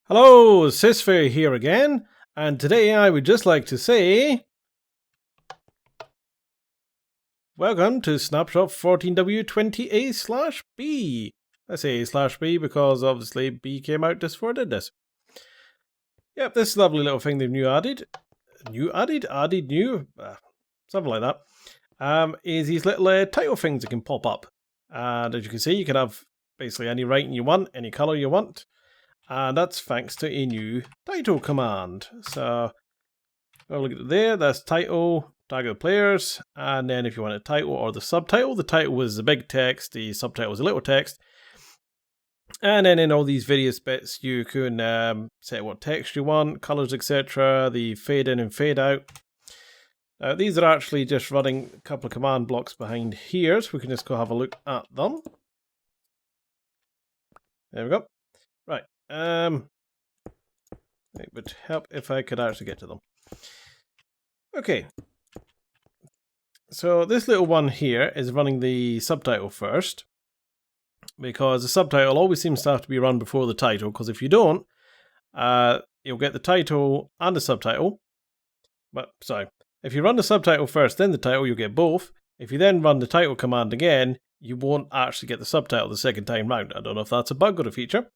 Hello, sysfailure here again, and today I would just like to say welcome to Snapshot 14W20A/B. I say A/B because obviously B came out just before I did this. Yep, this lovely little thing they've added, something like that, is these little title things that can pop up. And as you can see, you can have basically any writing you want, any color you want. And that's thanks to a new title command. So, look at it there, that's title, tag of the players, and then if you want a title or the subtitle was the big text, the subtitle was the little text. And then in all these various bits, you can set what text you want, colors, etc., the fade in and fade out. These are actually just running a couple of command blocks behind here, so we can just go have a look at them. There we go. Right. It would help if I could actually get to them. Okay. So this little one here is running the subtitle first, because the subtitle always seems to have to be run before the title, because if you don't, you'll get the title and the subtitle. But sorry, if you run the subtitle first, then the title, you'll get both. If you then run the title command again, you won't actually get the subtitle the second time round. I don't know if that's a bug or a feature.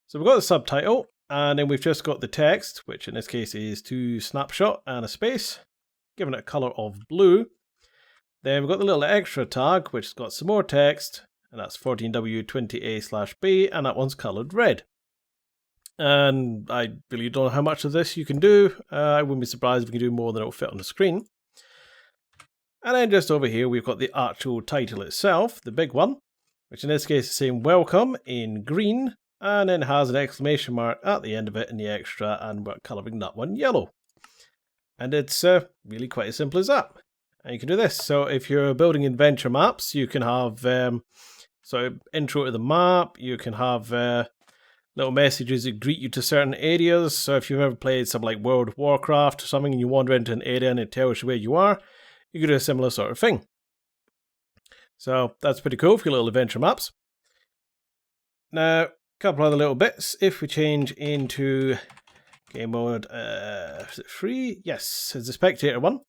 So we've got the subtitle, and then we've just got the text, which in this case is to snapshot and a space, giving it a color of blue. Then we've got the little extra tag, which has got some more text, and that's 14W20A/B, and that one's colored red. And I really don't know how much of this you can do. I wouldn't be surprised if you can do more than it'll fit on the screen. And then just over here, we've got the actual title itself, the big one, which in this case is saying welcome in green, and then has an exclamation mark at the end of it in the extra, and we're colouring that one yellow. And it's really quite as simple as that. And you can do this. So if you're building adventure maps, you can have intro to the map. You can have little messages that greet you to certain areas. So if you've ever played something like World of Warcraft or something, and you wander into an area and it tells you where you are, you can do a similar sort of thing. So that's pretty cool for your little adventure maps. Now, couple other little bits. If we change into game mode, is it free? Yes, it's the spectator one.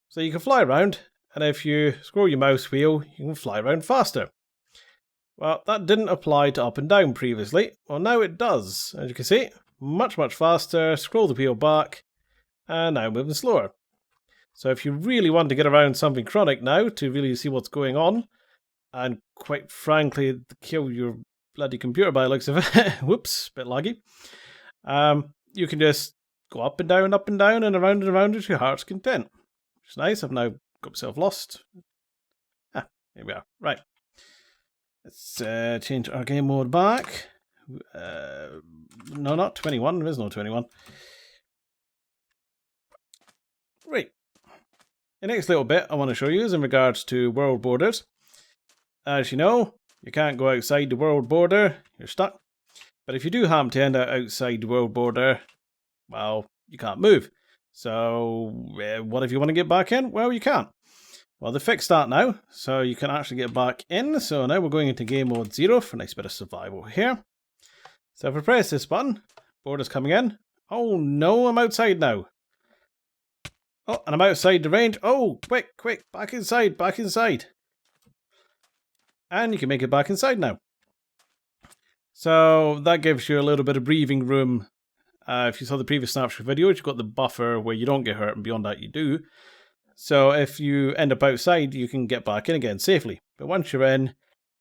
So you can fly around, and if you scroll your mouse wheel, you can fly around faster. Well, that didn't apply to up and down previously. Well, now it does. As you can see, much faster. Scroll the wheel back, and now moving slower. So if you really want to get around something chronic now to really see what's going on, and quite frankly, kill your bloody computer by the looks of it. Whoops, bit laggy. You can just go up and down, and around to your heart's content. Which is nice. I've now got myself lost. Here we are. Right. Let's change our game mode back. No, not 21. There is no 21. Right. The next little bit I want to show you is in regards to world borders. As you know, you can't go outside the world border, you're stuck. But if you do happen to end up outside the world border, well, you can't move. So, what if you want to get back in? Well, you can't. Well, they fixed that now, so you can actually get back in. So now we're going into game mode 0 for a nice bit of survival here. So if I press this button, border's coming in. Oh no, I'm outside now. Oh, and I'm outside the range. Oh, quick, back inside. And you can make it back inside now. So that gives you a little bit of breathing room. If you saw the previous snapshot video, you've got the buffer where you don't get hurt, and beyond that you do. So if you end up outside, you can get back in again safely. But once you're in,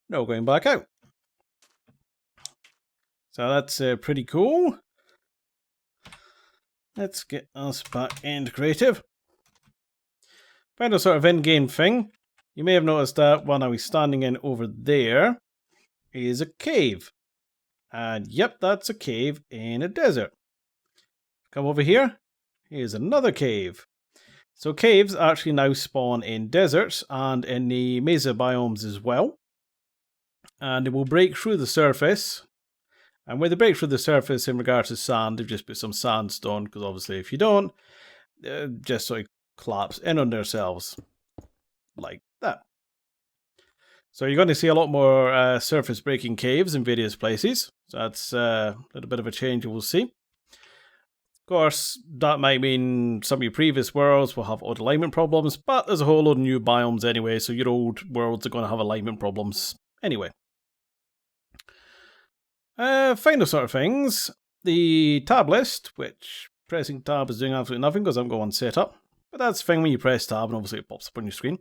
no going back out. So that's pretty cool. Let's get us back into creative. Final sort of in-game thing. You may have noticed that when I was standing in over there is a cave. And yep, that's a cave in a desert. Come over here. Here's another cave. So caves actually now spawn in deserts and in the mesa biomes as well. And they will break through the surface. And when they break through the surface in regards to sand, they've just put some sandstone, because obviously if you don't, just sort of collapse in on themselves. Like that. So you're going to see a lot more surface breaking caves in various places. So that's a little bit of a change you will see. Of course, that might mean some of your previous worlds will have odd alignment problems, but there's a whole load of new biomes anyway, so your old worlds are going to have alignment problems anyway. Final sort of things. The tab list, which pressing tab is doing absolutely nothing because I'm going on setup. But that's the thing when you press tab and obviously it pops up on your screen.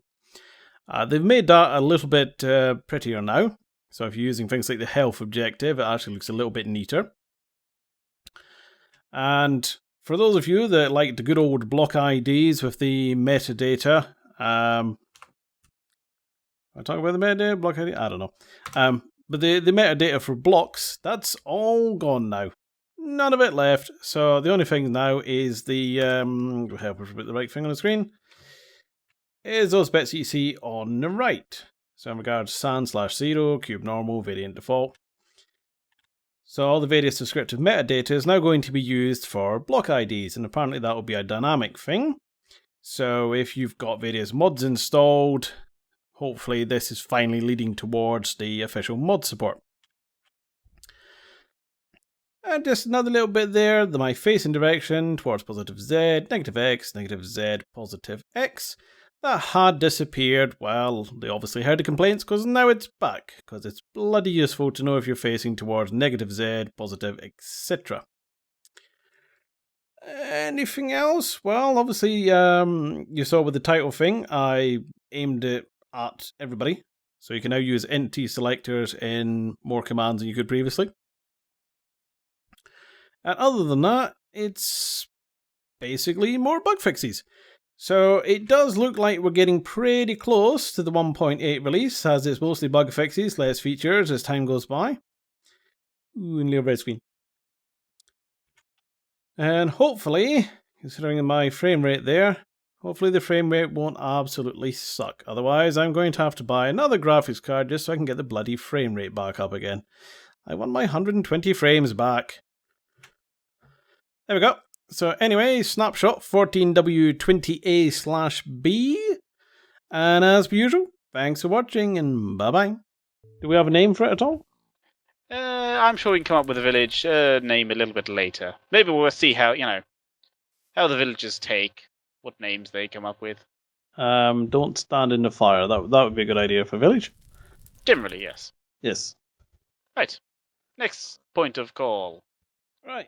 They've made that a little bit prettier now. So if you're using things like the health objective, it actually looks a little bit neater. And for those of you that like the good old block IDs with the metadata, I talk about the metadata, block ID? I don't know. But the metadata for blocks, that's all gone now. None of it left. So the only thing now is the, help us put the right thing on the screen, is those bits that you see on the right. So in regards to sand/0, cube normal, variant default. So all the various descriptive metadata is now going to be used for block IDs, and apparently that will be a dynamic thing. So if you've got various mods installed, hopefully this is finally leading towards the official mod support. And just another little bit there, my facing direction towards positive Z, negative X, negative Z, positive X. That had disappeared. Well, they obviously heard the complaints because now it's back. Because it's bloody useful to know if you're facing towards negative Z, positive, etc. Anything else? Well, obviously, you saw with the title thing, I aimed it at everybody. So you can now use entity selectors in more commands than you could previously. And other than that, it's basically more bug fixes. So it does look like we're getting pretty close to the 1.8 release, as it's mostly bug fixes, less features as time goes by. Ooh, and little red screen. And hopefully, considering my frame rate there, hopefully the frame rate won't absolutely suck. Otherwise, I'm going to have to buy another graphics card just so I can get the bloody frame rate back up again. I want my 120 frames back. There we go. So anyway, Snapshot 14W20A/B. And as per usual, thanks for watching and bye-bye. Do we have a name for it at all? I'm sure we can come up with a village name a little bit later. Maybe we'll see how, how the villagers take, what names they come up with. Don't stand in the fire. That would be a good idea for a village. Generally, yes. Yes. Right. Next point of call. Right.